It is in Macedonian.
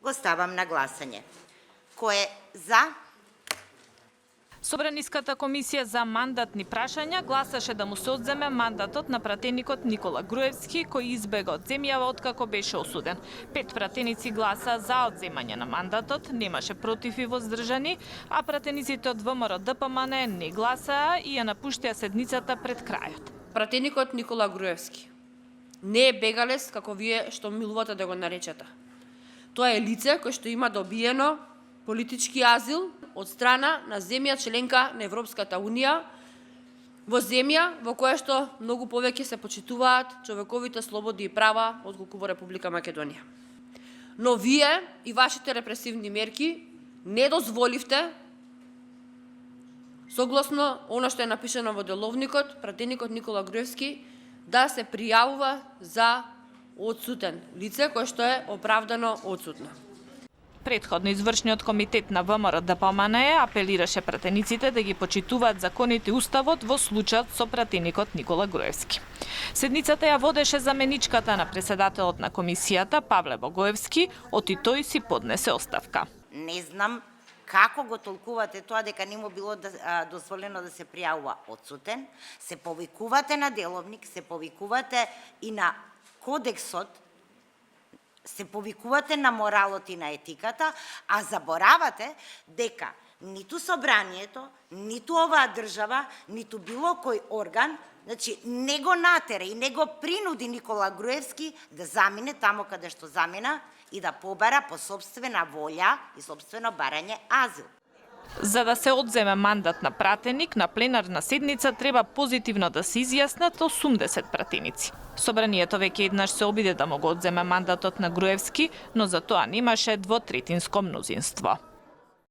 го ставам на гласање. Кој е за? Собраниската комисија за мандатни прашања гласаше да му се одземе мандатот на пратеникот Никола Груевски, кој избега од земјава откако беше осуден. 5 пратеници гласа за одземање на мандатот, немаше против и воздржани, а пратениците од ВМРО ДПМН не гласаа и ја напуштија седницата пред крајот. Пратеникот Никола Груевски не е бегалец, како вие што милувате да го наречете. Тоа е лице кој што има добиено политички азил од страна на земја членка на Европската Унија, во земја во која што многу повеќе се почитуваат човековите слободи и права отколку во Република Македонија. Но вие и вашите репресивни мерки не дозволивте, согласно она што е напишано во деловникот, пратеникот Никола Груевски да се пријавува за одсутен лице кој што е оправдано одсутно. Претходно извршниот комитет на ВМРО ДПМН апелираше пратениците да ги почитуваат законите и уставот во случајот со пратеникот Никола Груевски. Седницата ја водеше заменичката на председателот на комисијата Павле Богоевски, оти тој си поднесе оставка. Не знам како го толкувате тоа дека не му било дозволено да се пријавува одсутен, се повикувате на деловник, се повикувате и на кодексот, се повикувате на моралот и на етиката, а заборавате дека ниту собранието, ниту оваа држава, ниту било кој орган, значи не го натера и не го принуди Никола Груевски да замине тамо каде што замина и да побара по сопствена волја и сопствено барање азил. За да се одземе мандат на пратеник, на пленарна седница треба позитивно да се изјаснат 80 пратеници. Собранието веќе еднаш се обиде да му го одземе мандатот на Груевски, но за тоа немаше двотретинско мнозинство.